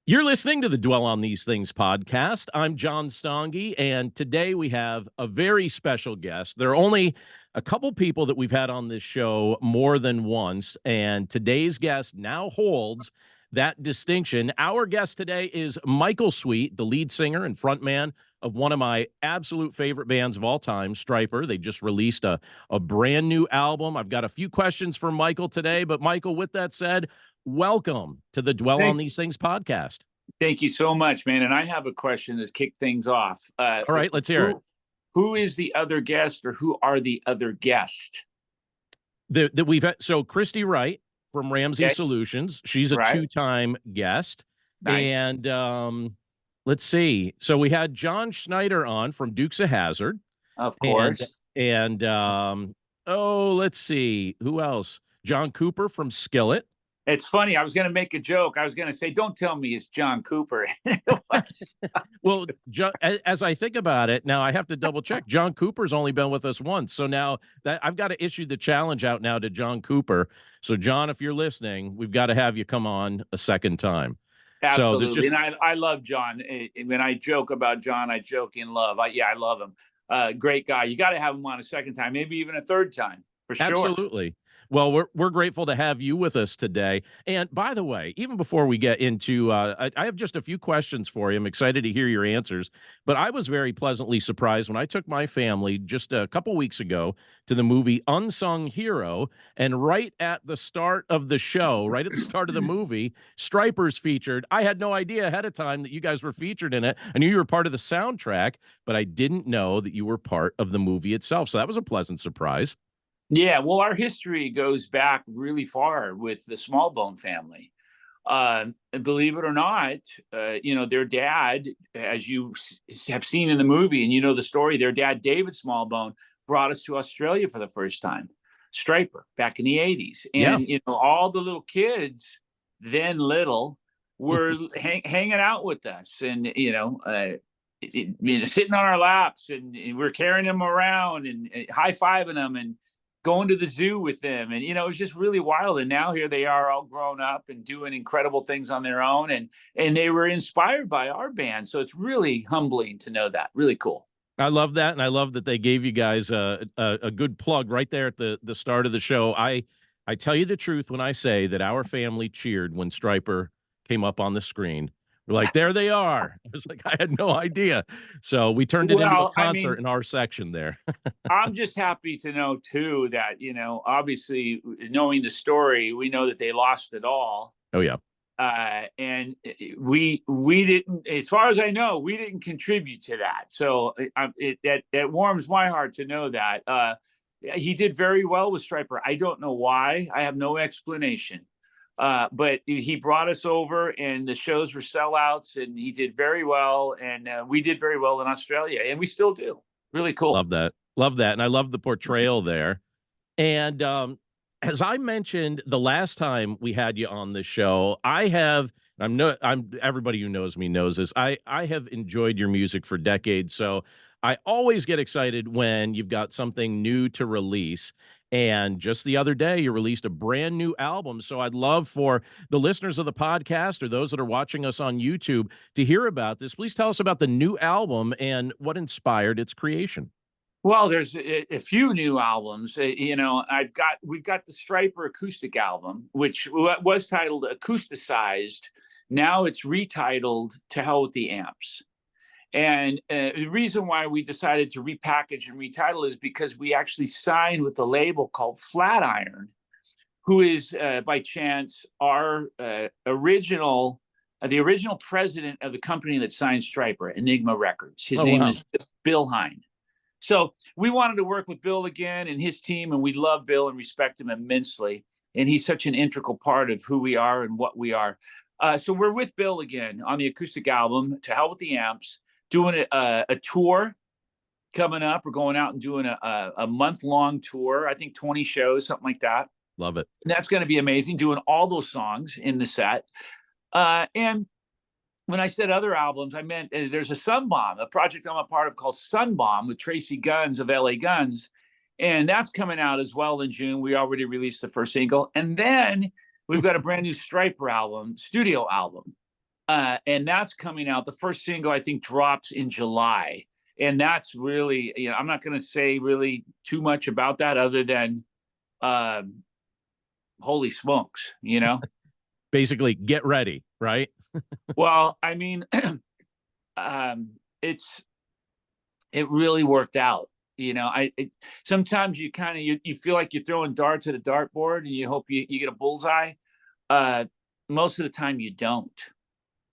You're listening to the Dwell on These Things podcast. I'm John Stange, and today we have a very special guest. There are only a couple people that we've had on this show more than once, and today's guest now holds that distinction. Our guest today is Michael Sweet, the lead singer and frontman of one of my absolute favorite bands of all time, Stryper. They just released a brand new album. I've got a few questions for Michael today, but Michael, with that said, welcome to the Dwell on Thank, These Things podcast. thank you so much, man. And I have a question to kick things off. All right, let's hear it. Who is the other guest, or who are the other guest? That we've had, so Christy Wright from Ramsey Okay, Solutions, she's a right. two-time guest. Nice. And let's see. So we had John Schneider on from Dukes of Hazzard. Of And course. let's see. Who else? John Cooper from Skillet. It's funny. I was going to make a joke. I was going to say, don't tell me it's John Cooper. Well, as I think about it, now I have to double check. John Cooper's only been with us once. So now that I've got to issue the challenge out now to John Cooper. So John, if you're listening, we've got to have you come on a second time. Absolutely. And I love John. When I joke about John, I joke in love. I love him. Great guy. You got to have him on a second time, maybe even a third time, for sure. Absolutely. Well, we're grateful to have you with us today. And by the way, even before we get into, I have just a few questions for you. I'm excited to hear your answers. But I was very pleasantly surprised when I took my family just a couple weeks ago to the movie Unsung Hero. And right at the start of the show, right at the start of the movie, Stryper's featured. I had no idea ahead of time that you guys were featured in it. I knew you were part of the soundtrack, but I didn't know that you were part of the movie itself. So that was a pleasant surprise. Yeah, well, our history goes back really far with the Smallbone family. Believe it or not, their dad, as you have seen in the movie, and you know the story, their dad, David Smallbone, brought us to Australia for the first time, Stryper, back in the 80s. And, all the little kids, then little, were hanging out with us and, sitting on our laps, and we're carrying them around and high-fiving them and going to the zoo with them. And, it was just really wild. And now here they are, all grown up and doing incredible things on their own. And they were inspired by our band. So it's really humbling to know that. Really cool. I love that. And I love that they gave you guys a good plug right there at the start of the show. I tell you the truth when I say that our family cheered when Stryper came up on the screen. We're like, there they are. I was like, I had no idea. So we turned it into a concert in our section there. I'm just happy to know, too, that, obviously knowing the story, we know that they lost it all. Oh, yeah. And we didn't, as far as I know, we didn't contribute to that. So it warms my heart to know that. He did very well with Stryper. I don't know why. I have no explanation. But he brought us over, and the shows were sellouts, and he did very well. And we did very well in Australia, and we still do. Really cool. Love that. Love that. And I love the portrayal there. And as I mentioned the last time we had you on the show, everybody who knows me knows this. I have enjoyed your music for decades. So I always get excited when you've got something new to release. And just the other day, you released a brand new album. So I'd love for the listeners of the podcast or those that are watching us on YouTube to hear about this. Please tell us about the new album and what inspired its creation. Well, there's a few new albums. We've got the Stryper Acoustic Album, which was titled Acousticized. Now it's retitled To Hell with the Amps. And the reason why we decided to repackage and retitle is because we actually signed with a label called Flatiron, who is, by chance, our the original president of the company that signed Stryper, Enigma Records. His name is Bill Hine. So we wanted to work with Bill again and his team, and we love Bill and respect him immensely. And he's such an integral part of who we are and what we are. So we're with Bill again on the acoustic album, To Hell with the Amps, doing a tour coming up. We're going out and doing a month-long tour, I think 20 shows, something like that. Love it. And that's going to be amazing, doing all those songs in the set. And when I said other albums, I meant there's a Sunbomb, a project I'm a part of called Sunbomb with Tracy Guns of LA Guns. And that's coming out as well in June. We already released the first single. And then we've got a brand new Stryper album, studio album, And that's coming out. The first single I think drops in July, and that's really, I'm not going to say really too much about that other than um, holy smokes, Basically, get ready, right? Well, I mean, um, it's it really worked out. Sometimes you kind of you feel like you're throwing darts at a dartboard and you hope you get a bullseye. Uh, Most of the time you don't.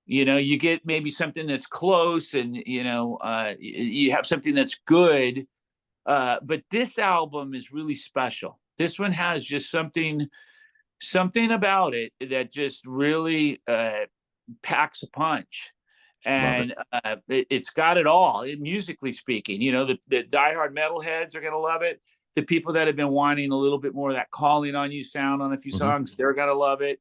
You get maybe something that's close, and you have something that's good. But this album is really special. This one has just something about it that just really packs a punch, Love it. and it's got it all, musically speaking. The diehard metalheads are going to love it. The people that have been wanting a little bit more of that calling on you sound on a few Mhm. songs, they're going to love it.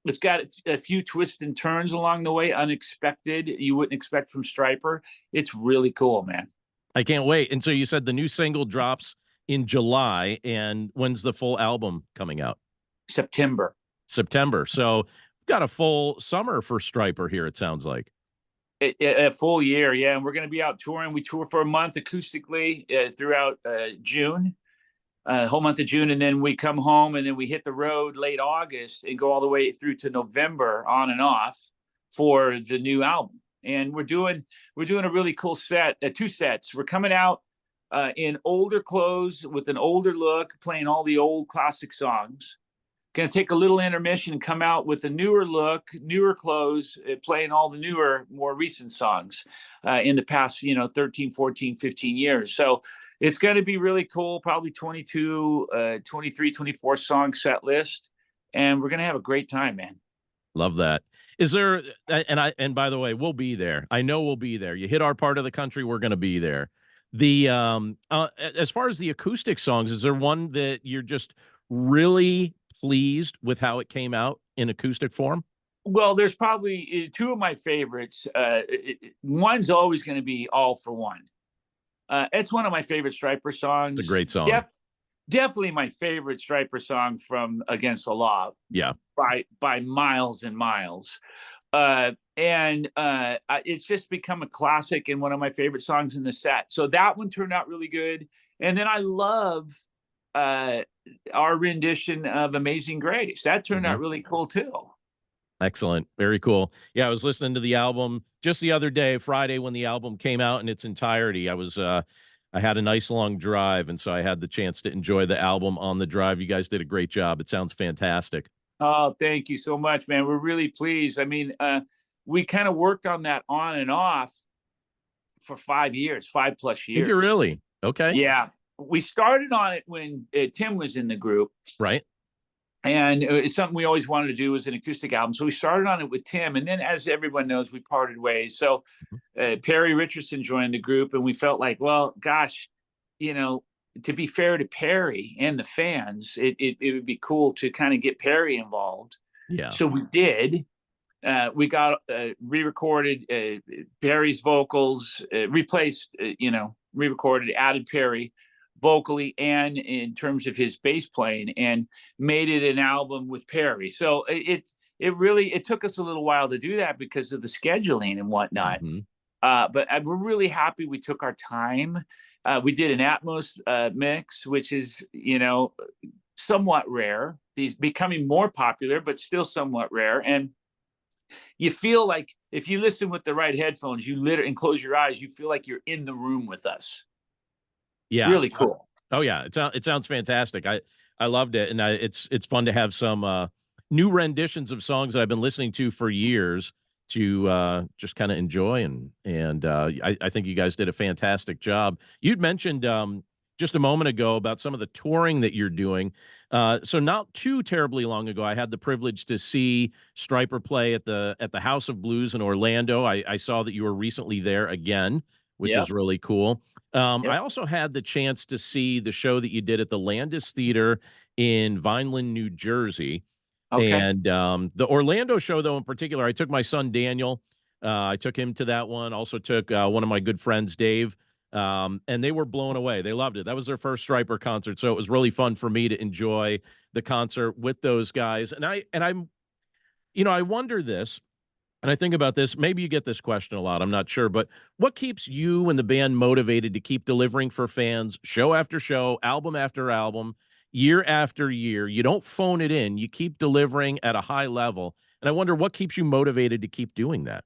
It's got a few twists and turns along the way, unexpected, you wouldn't expect from Stryper. It's really cool, man. I can't wait. And so you said the new single drops in July, and when's the full album coming out? September. September. So we've got a full summer for Stryper here, it sounds like. A full year, yeah. And we're going to be out touring. We tour for a month acoustically throughout June, whole month of June, and then we come home, and then we hit the road late August and go all the way through to November on and off for the new album. And we're doing a really cool set, two sets. We're coming out in older clothes with an older look, playing all the old classic songs. Going to take a little intermission and come out with a newer look, newer clothes, playing all the newer, more recent songs in the past, 13, 14, 15 years. So it's going to be really cool, probably 22, 23, 24 song set list. And we're going to have a great time, man. Love that. Is there and by the way, we'll be there. I know we'll be there. You hit our part of the country, we're gonna be there. As far as the acoustic songs, is there one that you're just really pleased with how it came out in acoustic form? Well, there's probably two of my favorites. One's always going to be All for One. It's one of my favorite Stryper It's a songs. great song. Definitely my favorite Stryper song from Against the Law Yeah. by miles and miles. It's just become a classic and one of my favorite songs in the set. So that one turned out really good. And then I love our rendition of Amazing Grace. That turned Mhm. out really cool too. Excellent. Very cool. Yeah, I was listening to the album just the other day, Friday, when the album came out in its entirety. I had a nice long drive, and so I had the chance to enjoy the album on the drive. You guys did a great job. It sounds fantastic. Oh, thank you so much, man. We're really pleased. I mean, we kind of worked on that on and off for 5 years, 5+ Did you years. really? Okay. Yeah. We started on it when Tim was in the group, Right. and it's something we always wanted to do as an acoustic album. So we started on it with Tim, and then, as everyone knows, we parted ways. So Mhm. Perry Richardson joined the group, and we felt like, well, gosh, to be fair to Perry and the fans, it would be cool to kind of get Perry involved. Yeah. So we did. We got re-recorded Perry's vocals, replaced, re-recorded, added Perry vocally and in terms of his bass playing, and made it an album with Perry. So it took us a little while to do that because of the scheduling and whatnot. Mhm. But we're really happy we took our time. We did an Atmos mix, which is somewhat rare. He's becoming more popular, but still somewhat rare. And you feel like if you listen with the right headphones, you literally and close your eyes, you feel like you're in the room with us. Yeah. Really cool. Oh yeah, it sounds fantastic. I loved it, and it's fun to have some new renditions of songs that I've been listening to for years to just kind of enjoy, I think you guys did a fantastic job. You'd mentioned just a moment ago about some of the touring that you're doing. So not too terribly long ago, I had the privilege to see Stryper play at the House of Blues in Orlando. I saw that you were recently there again, which is Yep. really cool. I Yep. also had the chance to see the show that you did at the Landis Theater in Vineland, New Jersey. Okay. And the Orlando show, though, in particular, I took my son Daniel. I took him to that one. Also took one of my good friends, Dave. And they were blown away. They loved it. That was their first Stryper concert, so it was really fun for me to enjoy the concert with those guys. And I wonder this. And I think about this, maybe you get this question a lot, I'm not sure, but what keeps you and the band motivated to keep delivering for fans, show after show, album after album, year after year? You don't phone it in, you keep delivering at a high level. And I wonder what keeps you motivated to keep doing that?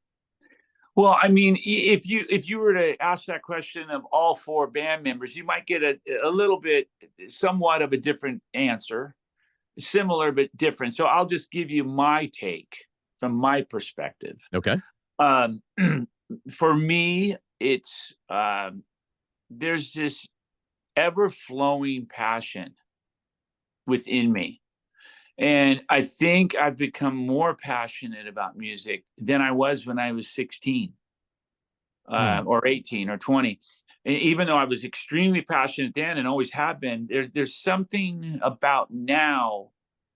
Well, I mean, if you were to ask that question of all four band members, you might get a little bit, somewhat of a different answer, similar but different. So I'll just give you my take from my perspective. Okay. Um, for me, it's there's this ever flowing passion within me. And I think I've become more passionate about music than I was when I was 16, Mm, or 18 or 20. Even though I was extremely passionate then and always have been, there's something about now.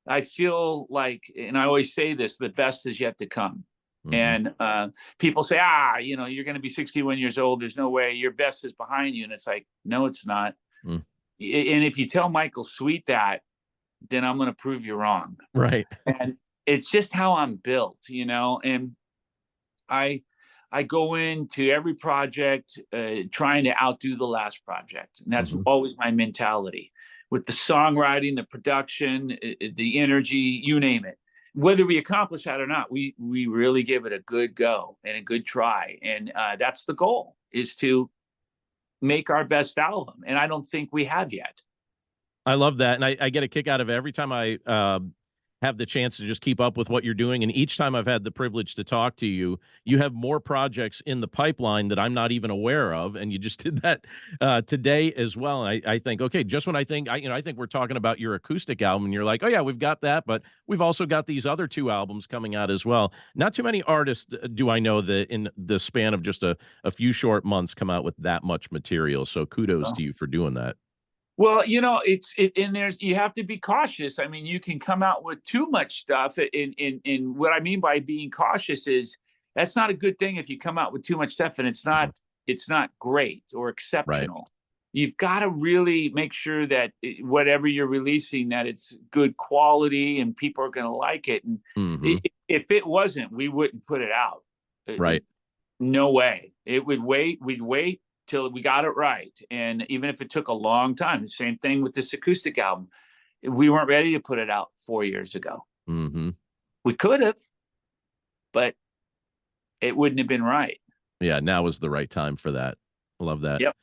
I feel like, and I always say this, the best is yet to come. mhm. And people say, you're going to be 61 years old. There's no way your best is behind you. And it's like, no, it's not. Mm. And if you tell Michael Sweet that, then I'm going to prove you wrong. Right. And it's just how I'm built, and I I go into every project trying to outdo the last project, and that's Mhm. always my mentality. With the songwriting, the production, the energy, you name it. Whether we accomplish that or not, we really give it a good go and a good try, and that's the goal: is to make our best album. And I don't think we have yet. I love that, and I get a kick out of it every time I, have the chance to just keep up with what you're doing, and each time I've had the privilege to talk to you, you have more projects in the pipeline that I'm not even aware of, and you just did that, today as well, and I think, okay, just when I think I think we're talking about your acoustic album, and you're like, "Oh, yeah, we've got that, but we've also got these other 2 albums coming out as well." Not too many artists, do I know that in the span of just a few short months come out with that much material, so kudos to you for doing that. Well, and there's you have to be cautious. I mean, you can come out with too much stuff. In what I mean by being cautious is that's not a good thing if you come out with too much stuff and Mhm. it's not great or Right. exceptional. You've got to really make sure that whatever you're releasing, that it's good quality and people are going to like it. And Mhm. if it wasn't, we wouldn't put it out. Right. No way. It would wait. We'd wait till we got it right. And even if it took a long time, the same thing with this acoustic album. We weren't ready to put it out 4 years ago. Mhm. We could have, but it wouldn't have been right. Yeah, now is the right time for that. I love that. Yep.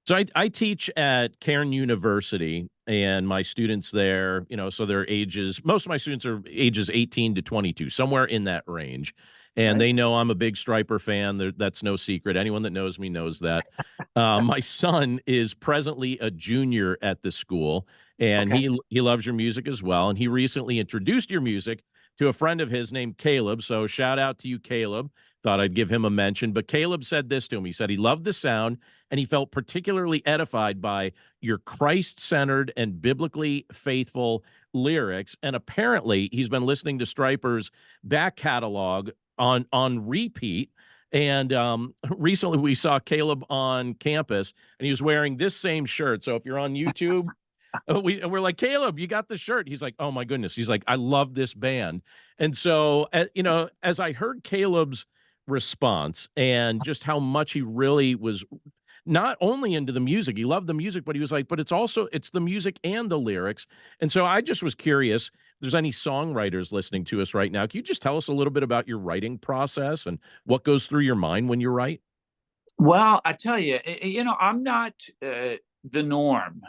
So I teach at Cairn University, and my students there, so their ages most of my students are ages 18 to 22, somewhere in that range, and Right. they know I'm a big Stryper fan. That's no secret. Anyone that knows me knows that. My son is presently a junior at the school, and Okay. he loves your music as well, and he recently introduced your music to a friend of his named Caleb, so shout out to you, Caleb. Thought I'd give him a mention, but Caleb said this to him. He said he loved the sound, and he felt particularly edified by your Christ-centered and biblically faithful lyrics, and apparently, he's been listening to Stryper's back catalog on repeat, and, recently, we saw Caleb on campus, and he was wearing this same shirt, so if you're on YouTube, we're like, "Caleb, you got the shirt." He's like, "Oh my goodness." He's like, "I love this band." And so, as I heard Caleb's response and just how much he really was not only into the music, he loved the music, but he was like, "But it's the music and the lyrics." And so I just was curious, if there's any songwriters listening to us right now, can you just tell us a little bit about your writing process and what goes through your mind when you write? Well, I tell you, I'm not the norm.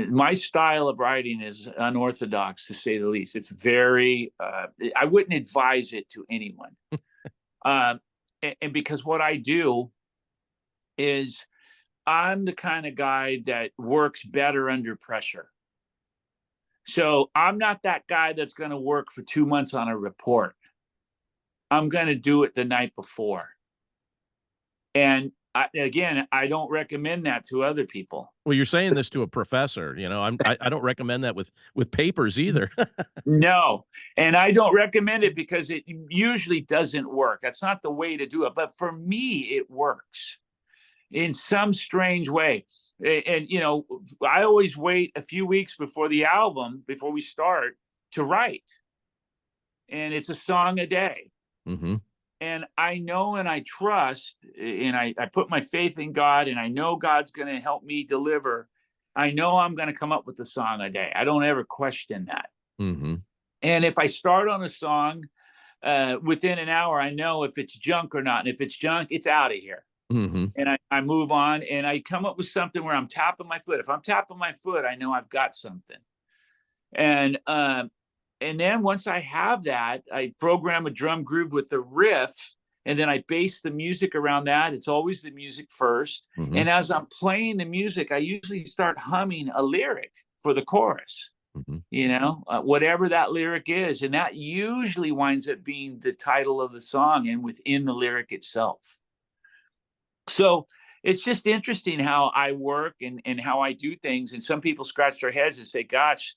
My style of writing is unorthodox, to say the least. It's very, I wouldn't advise it to anyone. And because what I do is I'm the kind of guy that works better under pressure. So I'm not that guy that's going to work for 2 months on a report. I'm going to do it the night before. And again, I don't recommend that to other people. Well, you're saying this to a professor, I don't recommend that with papers either. No, and I don't recommend it because it usually doesn't work. That's not the way to do it. But for me, it works in some strange way. And, I always wait a few weeks before the album, before we start, to write. And it's a song a day. Mhm. and I know and I trust, and I put my faith in God, and I know God's going to help me deliver. I know I'm going to come up with a song a day. I don't ever question that. Mm-hmm. And if I start on a song, within an hour, I know if it's junk or not. And if it's junk, it's out of here. Mm-hmm. And I move on, and I come up with something where I'm tapping my foot. If I'm tapping my foot, I know I've got something. And then once I have that, I program a drum groove with the riff, and then I base the music around that. It's always the music first. Mm-hmm. And as I'm playing the music, I usually start humming a lyric for the chorus, Mm-hmm. whatever that lyric is. And that usually winds up being the title of the song and within the lyric itself. So it's just interesting how I work and how I do things. And some people scratch their heads and say, gosh,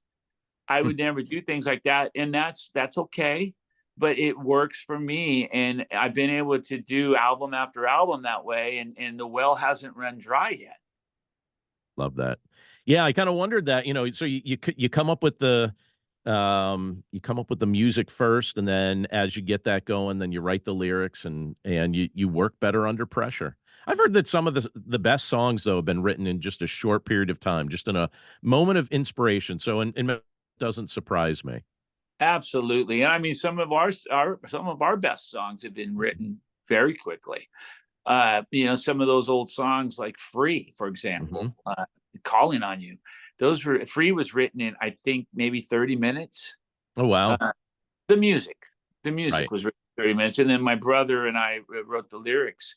I would never do things like that. And that's okay. But it works for me. And I've been able to do album after album that way. And the well hasn't run dry yet. Love that. Yeah, I kind of wondered that, so you come up with the music first, and then as you get that going, then you write the lyrics, and you work better under pressure. I've heard that some of the best songs, though, have been written in just a short period of time, just in a moment of inspiration. So it doesn't surprise me. Absolutely. And I mean, some of our best songs have been written very quickly. Some of those old songs like Free, for example, Calling on You. Free was written in, I think, maybe 30 minutes. Oh, wow. The music Right. was written in 30 minutes. And then my brother and I wrote the lyrics.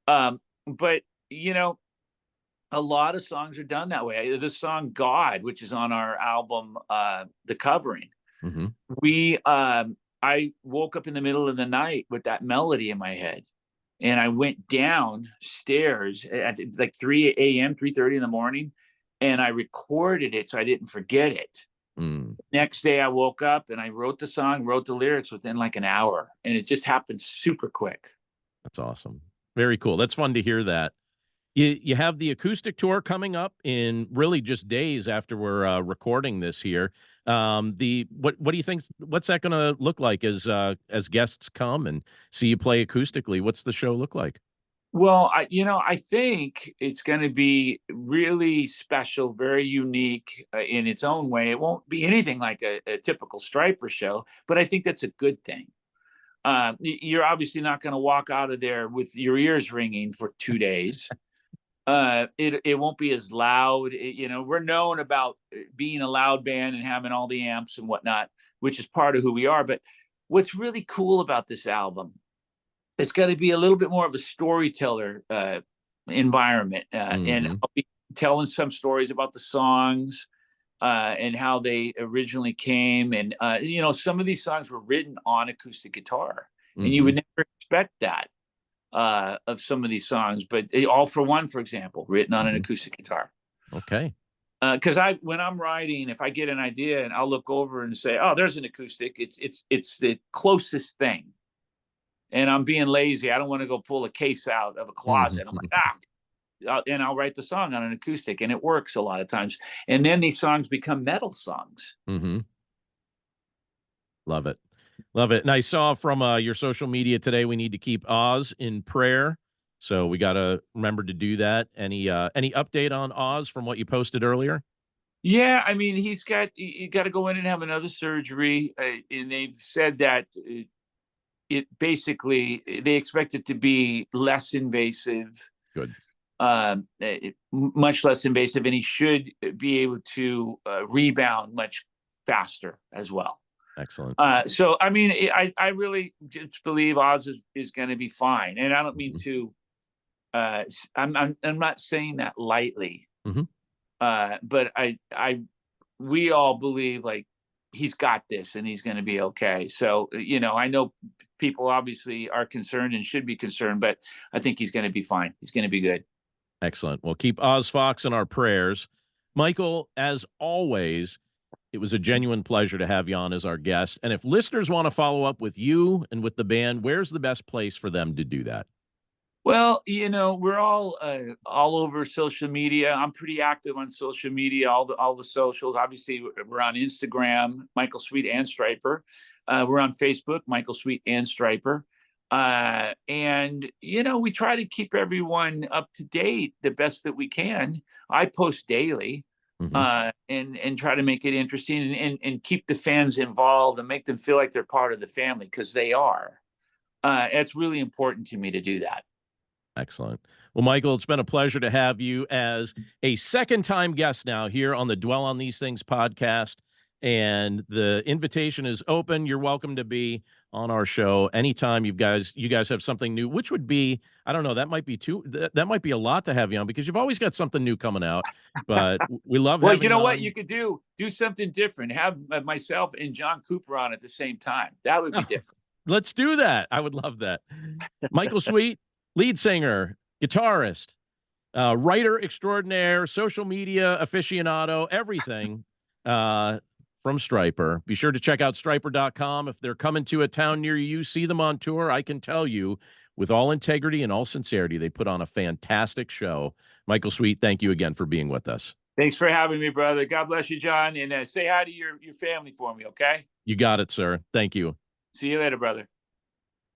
But a lot of songs are done that way. The song God, which is on our album, The Covering, I woke up in the middle of the night with that melody in my head. And I went downstairs at like 3 a.m., 3:30 in the morning, and I recorded it so I didn't forget it. Next day, I woke up and I wrote the song, wrote the lyrics within like an hour, and it just happened super quick. That's awesome. Very cool. That's fun to hear that. You have the acoustic tour coming up in really just days after we're recording this here. What do you think? What's that going to look like as guests come and see you play acoustically? What's the show look like? Well, I think it's going to be really special, very unique in its own way. It won't be anything like a typical Stryper show, but I think that's a good thing. You're obviously not going to walk out of there with your ears ringing for 2 days. It won't be as loud. We're known about being a loud band and having all the amps and whatnot, which is part of who we are. But what's really cool about this album, it's got to be a little bit more of a storyteller environment. And I'll be telling some stories about the songs and how they originally came. And, some of these songs were written on acoustic guitar, and you would never expect that of some of these songs. But All for One, for example, written on an acoustic guitar. Okay. Because when I'm writing, if I get an idea and I'll look over and say, "Oh, there's an acoustic," it's the closest thing. And I'm being lazy. I don't want to go pull a case out of a closet. I'm like, and I'll write the song on an acoustic, and it works a lot of times. And then these songs become metal songs. Love it. Love it. And I saw from your social media today, we need to keep Oz in prayer. So we got to remember to do that. Any update on Oz from what you posted earlier? Yeah, I mean, you got to go in and have another surgery, and they've said that it basically they expect it to be less invasive. Good. Much less invasive, and he should be able to rebound much faster as well. Excellent. So, I mean, I really just believe Oz is going to be fine, and I don't mean to. I'm not saying that lightly, but we all believe like he's got this and he's going to be okay. So, I know people obviously are concerned and should be concerned, but I think he's going to be fine. He's going to be good. Excellent. Well, keep Oz Fox in our prayers. Michael, as always, it was a genuine pleasure to have you on as our guest. And if listeners want to follow up with you and with the band, where's the best place for them to do that? Well, we're all over social media. I'm pretty active on social media, all the socials. Obviously, we're on Instagram, Michael Sweet and Stryper. We're on Facebook, Michael Sweet and Stryper. And we try to keep everyone up to date the best that we can. I post daily, Hmm. and try to make it interesting, and keep the fans involved and make them feel like they're part of the family, because they are. It's really important to me to do that. Excellent. Well, Michael, it's been a pleasure to have you as a second-time guest now here on the Dwell on These Things podcast. And the invitation is open. You're welcome to be on our show anytime you guys have something new, which would be, I don't know, that might be that might be a lot to have you on, because you've always got something new coming out. But we love Well, having you you know what you on. could do something different. Have myself and John Cooper on at the same time. That would be different. Let's do that. I would love that. Michael Sweet, lead singer, guitarist, writer extraordinaire, social media aficionado, everything from Stryper. Be sure to check out Stryper.com. If they're coming to a town near you, see them on tour. I can tell you, with all integrity and all sincerity, they put on a fantastic show. Michael Sweet, thank you again for being with us. Thanks for having me, brother. God bless you, John. And say hi to your family for me, okay? You got it, sir. Thank you. See you later, brother.